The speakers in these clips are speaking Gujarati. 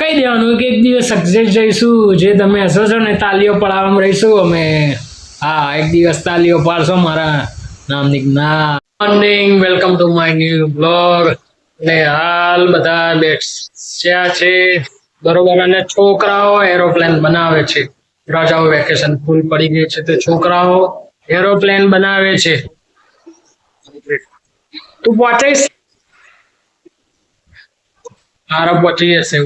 કહી દેવાનું કે એક દિવસ સક્સેસ જઈશું, જે તમે હસો છો ને તાલીઓ પડાવવામાં રહીશું અમે. હા, એક દિવસ તાલીઓ પાડશો મારા નામની. ના morning, welcome to my new blog. ને હાલ બધા બેઠ્યા છે બરોબર, અને છોકરાઓ એરોપ્લેન બનાવે છે. રજાઓ વેકેશન ફૂલ પડી ગઈ છે તો છોકરાઓ એરોપ્લેન બનાવે છે. તું પહોંચીશ? આરામ પહોંચી જશે.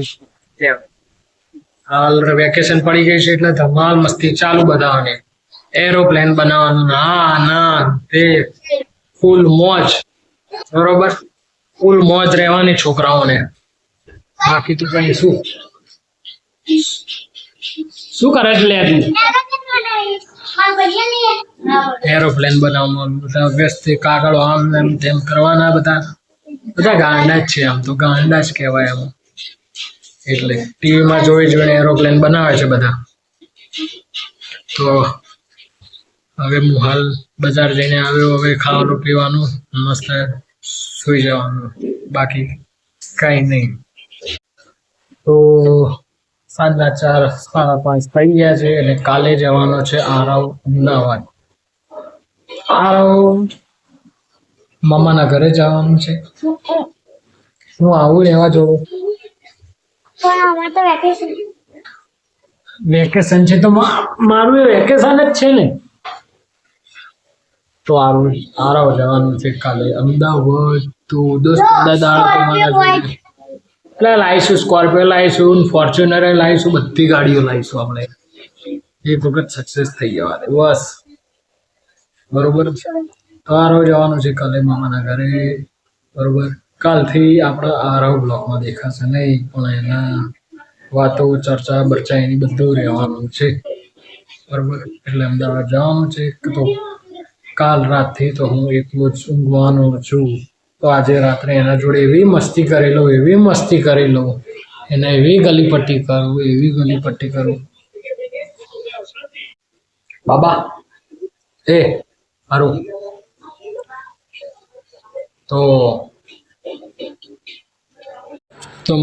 હાલ વેકેશન પડી ગઈ છે એટલે ધમાલ મસ્તી ચાલુ બધાને. એરોપ્લેન બનાવવાનું, હા ના તે ફૂલ મોજ. બરોબર, ફૂલ મોજ રહેવાની છોકરાઓને. બાકી તો કઈ શું કરે છે લે તું? એરોપ્લેન બનાવવામાં બધા વ્યસ્ત, કાગળો આમ એમ તેમ કરવાના. બધા ગાંડા જ છે, આમ તો ગાંડા જ કહેવાય આમ. એટલે ટીવીમાં જોઈને એરોપ્લેન બનાવે છે બધા. તો હવે હું હાલ બજાર જઈને આવ્યો, હવે ખાવાનું પીવાનું મસ્ત સુઈ જવાનું, બાકી કઈ નહીં. તો સાંજના 4, 5:30 થઈ ગયા છે અને કાલે જવાનો છે આરવ અમદાવાદ. આરવ મામાના ઘરે જવાનું છે. હું આવું લેવા જોઉં. વેકેશન છે તો મારું વેકેશન જ છે ને. તો આરવ જવાનું છે કાલે અમદાવાદ. તો 10-15 દાડા એટલે લાવીશું, સ્કોર્પિયો લાવીશું, ફોર્ચ્યુનર લાવીશું, બધી ગાડીઓ લાવીશું આપણે. એક વખત સક્સેસ થઈ જવા દે બસ. બરોબર, તો આરવ જવાનું છે કાલે મામાના ઘરે. બરોબર, કાલથી આપણા આરવ બ્લોકમાં દેખાશે નહીં, પણ એના વાતો ચર્ચા બર્ચા એની બધું રહેવાનું છે. બરોબર, એટલે અમદાવાદ જવાનું છે. તો કાલ રાતથી તો હું એકલું જ ઊંઘવાનો છું. તો આજે રાત્રે એના જોડે એવી મસ્તી કરી લઉં, એને એવી ગલીપટ્ટી કરું. બાબા એ હારું. તો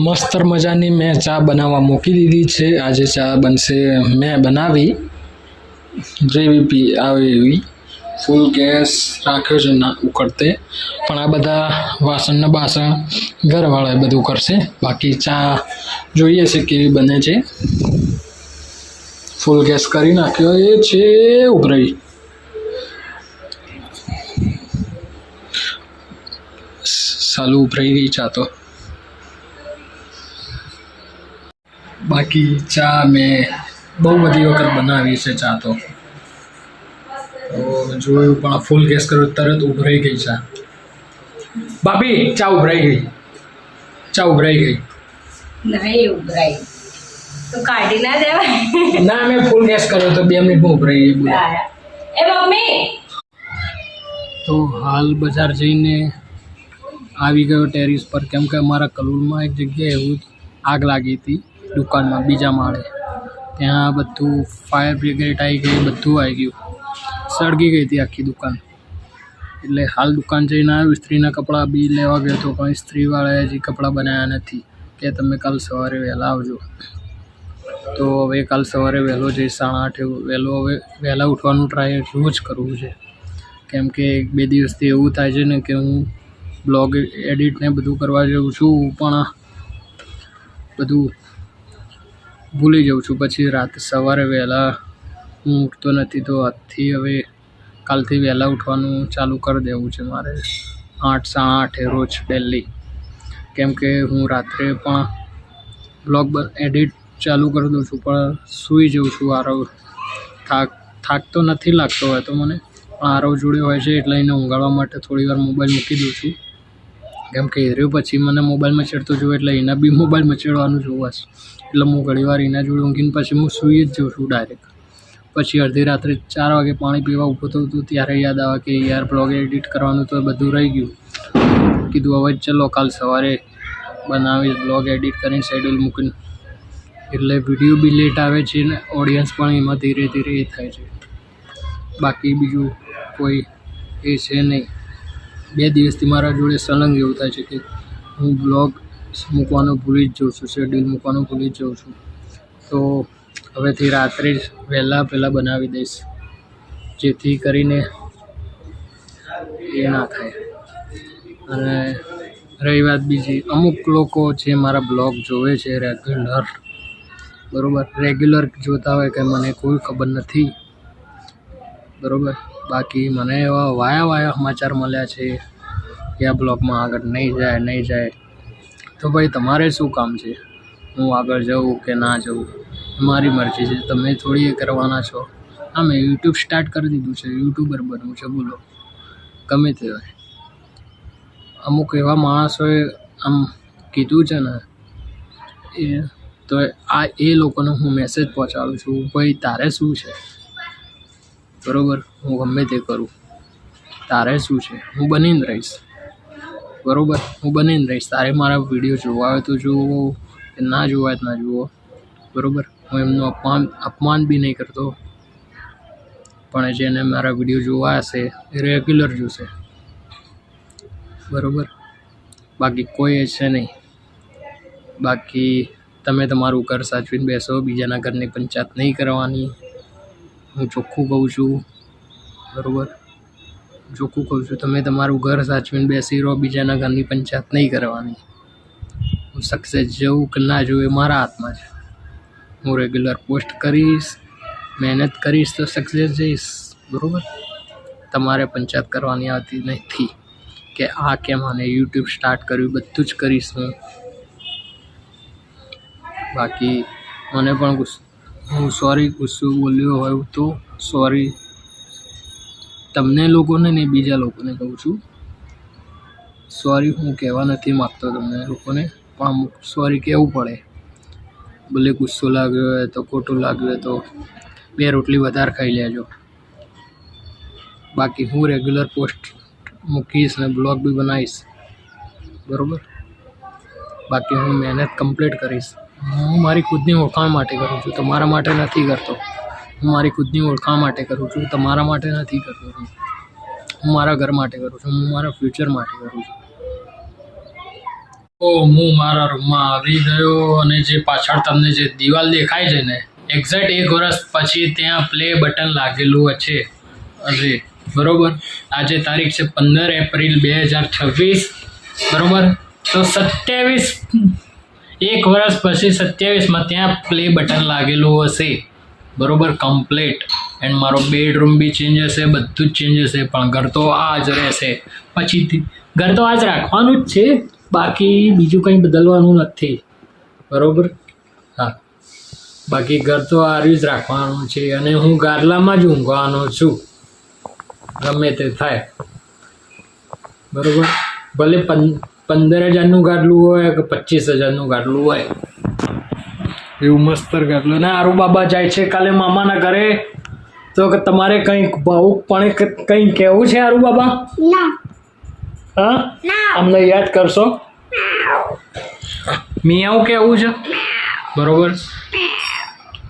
મસ્ત મજાની મેં ચા બનાવવા મૂકી દીધી છે. આજે ચા બનશે, મેં બનાવી જેવી આવે એવી. ફૂલ ગેસ રાખ્યો છે ના ઉકળતે, પણ આ બધા વાસણ ને બાસણ ઘરવાળા બધું કરશે. બાકી ચા જોઈએ છે કેવી બને છે. ફૂલ ગેસ કરી નાખ્યો એ છે ઉભરાઈ. સાલું ઉભરાઈ ગઈ ચા તો. બાકી ચા મેં બહુ બધી વખત બનાવી છે ચા તો જોયું, પણ ફૂલ ગેસ કર્યો તરત ઉભરાઈ ગઈ ચા. બાપી ચા ઉભરાઈ ગઈ. નહીં ઉભરાઈ તો કાઢી ના દેવાય. ના, મેં ફૂલ ગેસ કર્યો તો 2 મિનિટમાં ઉભરાઈ ગઈ. એ મમ્મી. તો હાલ બજાર જઈને આવી ગયો ટેરિસ પર, કેમ કે અમારા કલોલમાં એક જગ્યાએ એવું આગ લાગી હતી દુકાનમાં, બીજા માળે. ત્યાં બધું ફાયર બ્રિગેડ આવી ગઈ, બધું આવી ગયું, સળગી ગઈ હતી આખી દુકાન. એટલે હાલ દુકાન જઈને આવ્યો, ઇસ્ત્રીના કપડાં બી લેવા ગયો હતો, પણ ઇસ્ત્રીવાળાએ હજી કપડાં બનાવ્યા નથી, કે તમે કાલ સવારે વહેલા આવજો. તો હવે કાલ સવારે વહેલો જઈશ, 8:30 વહેલા ઉઠવાનું ટ્રાય રોજ કરવું છે. કેમ કે 1-2 દિવસથી એવું થાય છે ને કે હું બ્લોગ એડિટ ને બધું કરવા જાઉં છું, પણ બધું ભૂલી જાઉં છું. પછી સવારે વહેલા હું ઉઠતો નથી. તો આજથી હવે કાલથી વહેલા ઉઠવાનું ચાલુ કરી દેવું છે મારે, 8, 8:30 રોજ ડેલી. કેમ કે હું રાત્રે પણ બ્લોગ એડિટ ચાલુ કરી દઉં છું, પણ સૂઈ જાઉં છું. આરવ થાક તો નથી લાગતો હોય તો મને, પણ આરવ જોડે હોય છે એટલે એને ઊંઘાડવા માટે થોડી વાર મોબાઈલ મૂકી દઉં છું. કેમ કે એર્યો પછી મને મોબાઈલમાં ચડતો જોઉં એટલે એના બી મોબાઈલમાં ચડવાનું જોવાશે. એટલે હું ઘણી વાર એના જોડે ઊંઘીને પછી હું સૂઈ જ જાઉં છું ડાયરેક્ટ. પછી અડધી રાત્રે 4 વાગે પાણી પીવા ઊભો થયું હતું, ત્યારે યાદ આવે કે યાર બ્લોગ એડિટ કરવાનું તો બધું રહી ગયું. કીધું હવે ચલો કાલ સવારે બનાવી બ્લોગ એડિટ કરીને શેડ્યુલ મૂકીને. એટલે વિડીયો બી લેટ આવે છે ને ઓડિયન્સ પણ એમાં ધીરે ધીરે એ થાય છે. બાકી બીજું કોઈ એ છે નહીં. 2 દિવસથી મારા જોડે સલંગ એવું થાય છે કે હું બ્લોગ મૂકવાનું ભૂલી જ જાઉં છું, શેડ્યુલ મૂકવાનું ભૂલી જ જાઉં છું. તો હવેથી રાત્રે જ પહેલાં બનાવી દઈશ, જેથી કરીને એ ના થાય. અને રહી વાત બીજી, અમુક લોકો જે મારા બ્લોગ જોવે છે રેગ્યુલર જોતા હોય કે મને કોઈ ખબર નથી, બરાબર. બાકી મને એવા વાયા સમાચાર મળ્યા છે કે આ બ્લોગમાં આગળ નહીં જાય. તો ભાઈ તમારે શું કામ છે હું આગળ જાઉં કે ના જાઉં? મારી મરજી છે, તમે થોડી એ કરવાના છો. હા, મેં યુટ્યુબ સ્ટાર્ટ કરી દીધું છે, યુટ્યુબર બનવું છે, બોલો. ગમે તે હોય. અમુક એવા માણસોએ આમ કીધું છે ને તો એ લોકોને હું મેસેજ પહોંચાડું છું, ભાઈ તારે શું છે, બરાબર. હું ગમે તે કરું, તારે શું છે? હું બનીને રહીશ, બરાબર. હું બનીને રહીશ. તારે મારા વિડીયો જોવા હોય તો જોવો, કે ના જોવા હોય તો ના જુઓ, બરાબર. હું એમનું અપમાન બી નહીં કરતો, પણ જેને મારા વિડીયો જોવા હશે એ રેગ્યુલર જોશે, બરાબર. બાકી કોઈ છે નહીં. બાકી તમે તમારું ઘર સાચવીને બેસો, બીજાના ઘરની પંચાયત નહીં કરવાની. હું ચોખ્ખું કહું છું, બરાબર. ચોખ્ખું કહું છું, તમે તમારું ઘર સાચવીને બેસી રહો, બીજાના ઘરની પંચાયત નહીં કરવાની. હું સક્સેસ જવું કે ના જવું એ મારા હાથમાં છે. હું રેગ્યુલર પોસ્ટ કરીશ, મહેનત કરીશ તો સક્સેસ જઈશ, બરાબર. તમારે પંચાયત કરવાની આવતી નથી કે આ કેમ આને યુટ્યુબ સ્ટાર્ટ કર્યું, બધું જ કરીશ હું. બાકી મને પણ હું ગુસ્સો બોલ્યો હોય તો સોરી. તમને લોકોને નહીં, બીજા લોકોને કહું છું સોરી. હું કહેવા નથી માગતો તમને લોકોને, પણ અમુક સોરી કહેવું પડે. ભલે ગુસ્સો લાગ્યો હોય તો, ખોટું લાગ્યું હોય તો 2 રોટલી વધારે ખાઈ લેજો. બાકી હું રેગ્યુલર પોસ્ટ મૂકીશ ને બ્લોગ બી બનાવીશ, બરાબર. બાકી હું મહેનત કમ્પ્લીટ કરીશ. હું મારી ખુદની ઓળખાણ માટે કરું છું, તમારા માટે નથી કરતો. હું મારી ખુદની ઓળખાણ માટે કરું છું, તમારા માટે નથી કરતો. હું મારા ઘર માટે કરું છું, હું મારા ફ્યુચર માટે કરું છું. તો હું મારા રૂમમાં આવી ગયો અને જે પાછળ તમને જે દિવાલ દેખાય છે ને, એક્ઝેક્ટ 1 વર્ષ પછી ત્યાં પ્લે બટન લાગેલું છે, બરાબર. આજે તારીખ છે 15 એપ્રિલ 2026, બરાબર. તો 1 વર્ષ પછી 27માં ત્યાં પ્લે બટન લાગેલું હશે, બરાબર. કમ્પ્લીટ. એન્ડ મારો બેડરૂમ બી ચેન્જ હશે, બધું જ ચેન્જ હશે, પણ ઘર તો આ જ રહેશે. પછીથી ઘર તો આ જ રાખવાનું જ છે, બાકી બીજું કંઈ બદલવાનું નથી, બરાબર. હા, બાકી ઘર તો આર્યું જ રાખવાનું છે. અને હું ગાદલામાં જ ઊંઘવાનો છું, ગમે તે થાય, બરાબર. ભલે 15,000નું ગાદલું હોય કે 25,000નું ગાદલું હોય, એવું મસ્ત ગાદલું. ને આરુ બાબા જાય છે કાલે મામાના ઘરે, તો કે તમારે કંઈક ભાવુકપણે કંઈ કહેવું છે આરુ બાબા? હા, અમને યાદ કરશો? મિયાઉ કહેવું છે, બરોબર.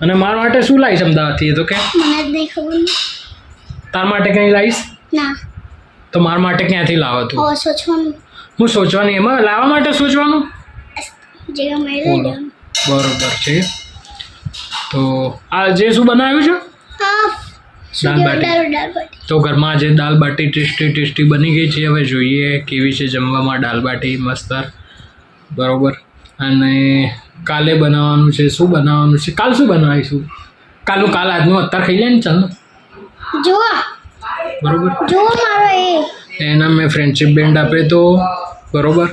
અને મારા માટે શું લાવીશ અમદાવાદથી? એ તો કે તાર માટે કંઈ લાવીશ? તો મારા માટે ક્યાંથી લાવો તું? હું સોચવાની, એમાં લાવવા માટે સોચવાનું, બરોબર છે. તો આજે શું બનાવ્યું છે? દાલ બાટી. તો ઘરમાં આજે દાલ બાટી ટેસ્ટી બની ગઈ છે. હવે જોઈએ કેવી છે જમવામાં દાલ બાટી, મસ્ત, બરોબર. અને કાલે બનાવવાનું છે. શું બનાવવાનું છે? કાલ શું બનાવીશું? કાલ આજનું અત્યારે ખાઈ લે ને, ચાલ જો, બરોબર. જો મારો એના મેં ફ્રેન્ડશિપ બેન્ડ આપે તો, બરોબર.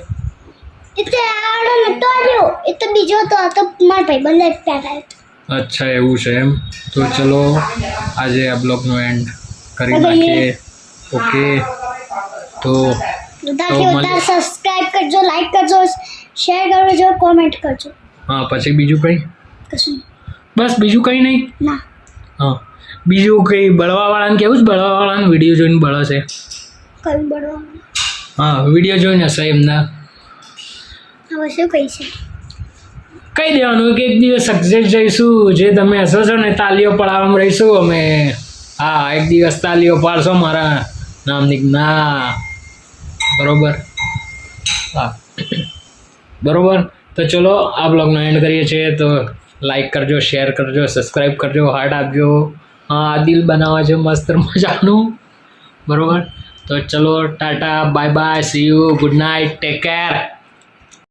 અચ્છા, એવું છે એમ. તો ચલો આજે આ બ્લોગનો એન્ડ કરી નાખીએ. ઓકે, તો સબસ્ક્રાઇબ કરજો, લાઈક કરજો, શેર કરજો, કોમેન્ટ કરજો. હા, પછી બીજું કંઈ? બસ બીજું કંઈ નહીં. હા, બીજું કંઈ બળવાવાળાને કેવું જ? બળવાવાળાને વિડીયો જોઈને બળે છે. કયું બળવા? હા, વિડીયો જોઈને હશે એમના. હવે શું કહી છે? કહી દેવાનું કે એક દિવસ સક્સેસ જઈશું, જે તમે હસો છો ને તાલીઓ પડાવવામાં રહીશું અમે. હા, એક દિવસ તાલીઓ પાડશો મારા નામની. ના, બરોબર. હા, બરાબર. તો ચલો આ બ્લોગનો એન્ડ કરીએ છીએ. તો લાઈક કરજો, શેર કરજો, સબસ્ક્રાઈબ કરજો, હાર્ટ આપજો. હા, આ દિલ બનાવવા છે મસ્ત મજાનું. બરાબર. તો ચલો Tata, bye bye, C you, good night, take care.